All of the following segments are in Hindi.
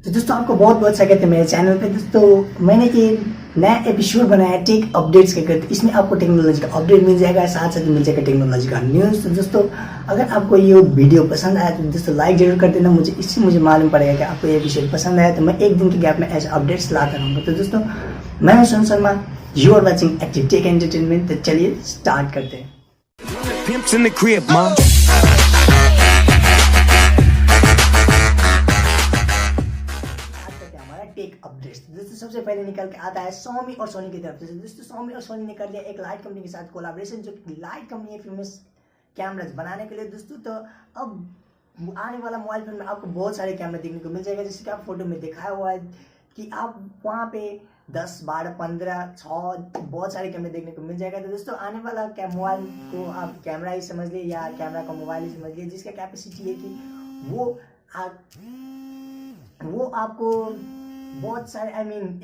तो दोस्तों आपको बहुत बहुत स्वागत है मेरे चैनल पे। दोस्तों मैंने एक नया एपिसोड बनाया है टेक अपडेट्स के करते। इसमें आपको टेक्नोलॉजी का अपडेट मिल जाएगा, साथ साथ मिल जाएगा टेक्नोलॉजी का न्यूज़। तो दोस्तों अगर आपको ये वीडियो पसंद आया तो दोस्तों लाइक जरूर कर देना। मुझे मालूम पड़ेगा कि आपको ये एपिसोड पसंद आया, तो मैं एक दिन के गैप में ऐसे अपडेट्स लाता रहूँगा। तो दोस्तों मैं हूं सुन Sharma, you are watching active tech entertainment. तो चलिए स्टार्ट करते हैं। Pimps in the crib, mom. Tech updates. दोस्तों सबसे पहले निकल के आता है Xiaomi और सोनी की तरफ से। दोस्तों Xiaomi और सोनी ने कर लिया एक लाइट कंपनी के साथ कोलैबोरेशन, जो कि लाइट कंपनी है फेमस कैमरास बनाने के लिए। दोस्तों तो अब आने वाला मोबाइल फोन में आपको बहुत सारे कैमरे देखने को मिल जाएगा, जैसे कि आप फोटो में दिखाया हुआ है कि आप वहाँ पे 10, 12, 15, 6 बहुत सारे कैमरे देखने को मिल जाएगा। तो दोस्तों आने वाला मोबाइल को आप कैमरा ही समझ लिए या कैमरा का मोबाइल ही समझ लिए, जिसका कैपेसिटी है कि वो आपको बहुत सारे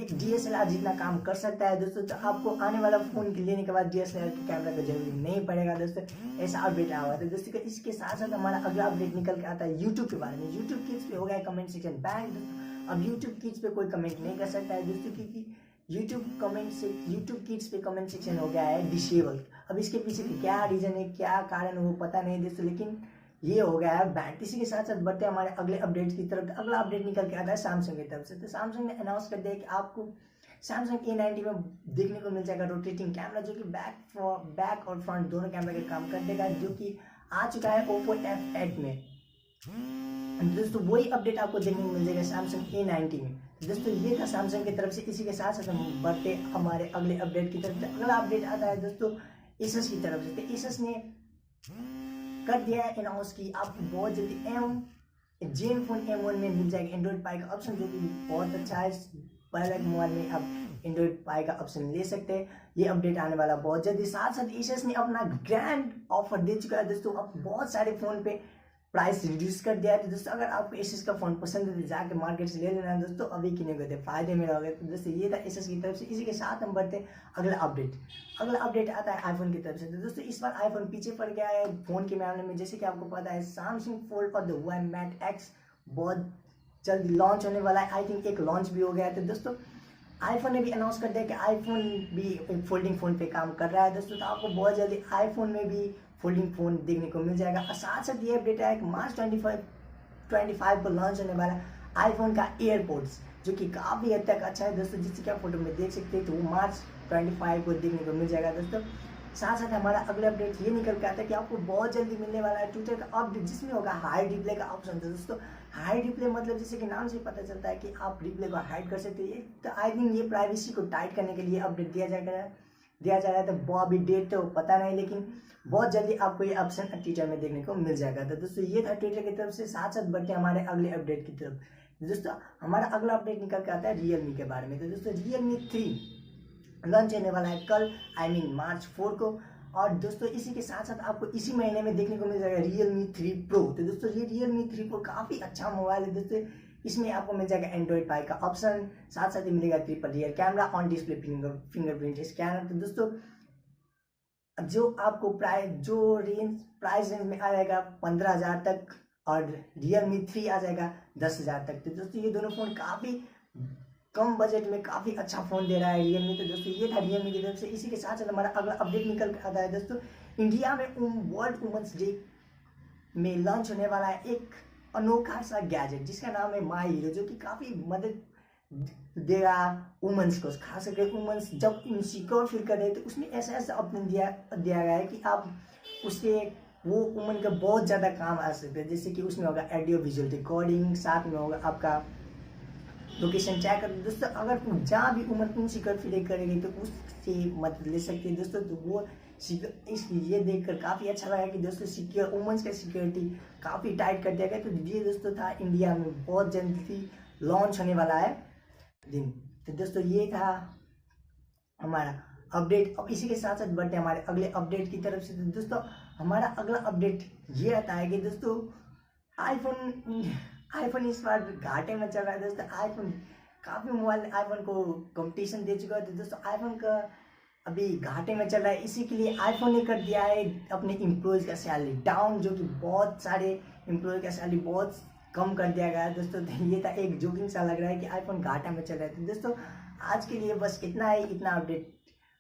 एक DSLR जितना काम कर सकता है। दोस्तों तो आपको आने वाला फोन लेने के बाद DSLR के कैमरा का जरूरी नहीं पड़ेगा। दोस्तों ऐसा अपडेट आया हुआ है। तो दोस्तों इसके साथ साथ हमारा अगला अपडेट निकल के आता है यूट्यूब के बारे में। यूट्यूब किड्स पे हो गया कमेंट सेक्शन बैन। अब यूट्यूब किड्स पे कोई कमेंट नहीं कर सकता है दोस्तों, क्योंकि यूट्यूब किड्स पे कमेंट सेक्शन हो गया है डिसेबल। अब इसके पीछे क्या रीजन है, क्या कारण है, वो पता नहीं दोस्तों, लेकिन ये हो गया है बैन। इसी के साथ साथ बढ़ते हमारे अगले अपडेट की तरफ। अगला अपडेट निकल के आता है सैमसंग की तरफ से। तो सैमसंग ने अनाउंस कर दिया कि आपको सैमसंग A90 में देखने को मिल जाएगा रोटेटिंग कैमरा, जो कि बैक और फ्रंट दोनों कैमरा का काम कर देगा, जो कि आ चुका है Oppo F8 में। दोस्तों वही अपडेट आपको देखने को मिल जाएगा सैमसंग A90 में। दोस्तों ये था सैमसंग की तरफ से। इसी के साथ साथ हम बढ़ते हमारे अगले अपडेट की तरफ। अगला अपडेट आता है दोस्तों asus की तरफ से। तो asus ने कर दिया है अनाउंस की आपको बहुत जल्दी ज़ेनफोन M1 में मिल जाएगा एंड्रॉइड पाई का ऑप्शन, जो कि बहुत अच्छा है। पहले मोबाइल में आप एंड्रॉइड पाई का ऑप्शन ले सकते हैं। ये अपडेट आने वाला बहुत जल्दी। साथ साथ asus ने अपना ग्रैंड ऑफर दे चुका है दोस्तों। अब बहुत सारे फोन पे प्राइस रिड्यूस कर दिया है। तो दोस्तों अगर आपको asus का फोन पसंद है तो जाके मार्केट से ले लेना दोस्तों, अभी किने को फायदे में रहोगे। तो दोस्तों ये था asus की तरफ से। इसी के साथ हम बढ़ते अगला अपडेट आता है आईफोन की तरफ से। तो दोस्तों इस बार आईफोन पीछे पड़ गया है फोन के मामले में। जैसे कि आपको पता है सैमसंग फोल्ड और द Y Max X बहुत जल्द लॉन्च होने वाला है। आई थिंक एक लॉन्च भी हो गया है। तो दोस्तों आईफोन ने भी अनाउंस कर दिया कि आईफोन भी फोल्डिंग फोन पे काम कर रहा है दोस्तों। तो आपको बहुत जल्दी आईफोन में भी फोल्डिंग फोन देखने को मिल जाएगा। और साथ साथ ये अपडेट है कि मार्च 25 को लॉन्च होने वाला आईफोन का एयरपोर्ट्स, जो कि काफ़ी हद तक अच्छा है दोस्तों, जिससे कि आप फोटो में देख सकते हैं। तो वो मार्च 25 को देखने को मिल जाएगा दोस्तों। साथ साथ हमारा अगला अपडेट ये निकल के आता है कि आपको बहुत जल्दी मिलने वाला है ट्विटर का अपडेट, जिसमें होगा हाइड रिप्ले का ऑप्शन। तो दोस्तों हाइड रिप्ले मतलब जैसे कि नाम से पता चलता है कि आप रिप्ले को हाइड कर सकते हैं। तो आई थिंक ये प्राइवेसी को टाइट करने के लिए अपडेट दिया जा रहा है। तो वो अभी डेट तो पता नहीं, लेकिन बहुत जल्दी आपको ये ऑप्शन ट्विटर में देखने को मिल जाएगा। तो दोस्तों ये था ट्विटर की तरफ से। साथ साथ बढ़ते हमारे अगले अपडेट की तरफ। दोस्तों हमारा अगला अपडेट निकल के आता है रियलमी के बारे में। तो दोस्तों रियलमी 3 लॉन्च होने वाला है कल, मार्च 4 को। और दोस्तों इसी के साथ साथ आपको इसी महीने में देखने को मिल जाएगा रियलमी 3 प्रो। तो दोस्तों ये रियलमी 3 प्रो काफ़ी अच्छा मोबाइल है दोस्तों। इसमें आपको मिल जाएगा एंड्रॉइड पाई का ऑप्शन, साथ साथ ही मिलेगा triple rear camera, on display fingerprint scanner. तो दोस्तों जो आपको प्राइस रेंज में आ जाएगा 15,000 तक, और रियलमी 3 आ जाएगा 10,000 तक। तो दोस्तों ये दोनों फ़ोन काफ़ी कम बजट में काफ़ी अच्छा फ़ोन दे रहा है रियलमी। तो दोस्तों ये था रियलमी की तरफ से। इसी के साथ साथ हमारा अगला अपडेट निकल के आता है दोस्तों इंडिया में वर्ल्ड वुमेंस डे में लॉन्च होने वाला है एक अनोखा सा गैजेट, जिसका नाम है माई हीरो, जो कि काफ़ी मदद देगा वुमेंस को। खास करके वुमेंस जब इनसिक्योर फील कर रहे हैं तो उसमें ऐसा ऑप्शन दिया गया है कि आप उससे वो वुमन का बहुत ज़्यादा काम आ सकते हैं। जैसे कि उसमें होगा ऑडियो विजुअल रिकॉर्डिंग, साथ में होगा आपका लोकेशन चेक कर। दोस्तों अगर जहाँ भी वुमन इनसिक्योर फील करेगी तो उससे मदद ले सकती है दोस्तों। तो वो ये देखकर काफ़ी अच्छा लगा कि दोस्तों वुमेंस का सिक्योरिटी काफ़ी टाइट कर दिया गया। तो ये दोस्तों था इंडिया में बहुत जल्दी लॉन्च होने वाला है दिन। तो दोस्तों ये था हमारा अपडेट। अब इसी के साथ साथ बढ़ते हमारे अगले अपडेट की तरफ से। तो दोस्तों हमारा अगला अपडेट ये आता है कि दोस्तों आईफोन इस बार घाटे में चल रहा है दोस्तों। आईफोन काफ़ी मोबाइल आईफोन को कंपटीशन दे चुका है। तो दोस्तों आईफोन का अभी घाटे में चल रहा है। इसी के लिए आईफोन ने कर दिया है अपने एम्प्लॉयज़ का सैलरी डाउन, जो कि बहुत सारे एम्प्लॉय का सैलरी बहुत कम कर दिया गया है दोस्तों। तो ये था एक जोकिंग सा लग रहा है कि आईफोन घाटा में चल रहा है। तो दोस्तों आज के लिए बस इतना ही, इतना अपडेट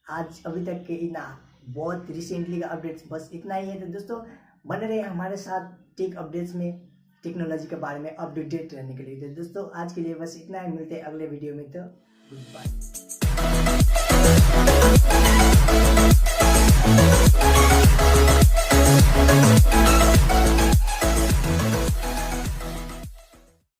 आज अभी तक के, इतना बहुत रिसेंटली का अपडेट्स बस इतना ही है। तो दोस्तों बने रहे हमारे साथ टेक अपडेट्स में, टेक्नोलॉजी के बारे में अपडेटेड रहने के लिए। तो दोस्तों आज के लिए बस इतना ही, मिलते हैं अगले वीडियो में। तो गुड बाय।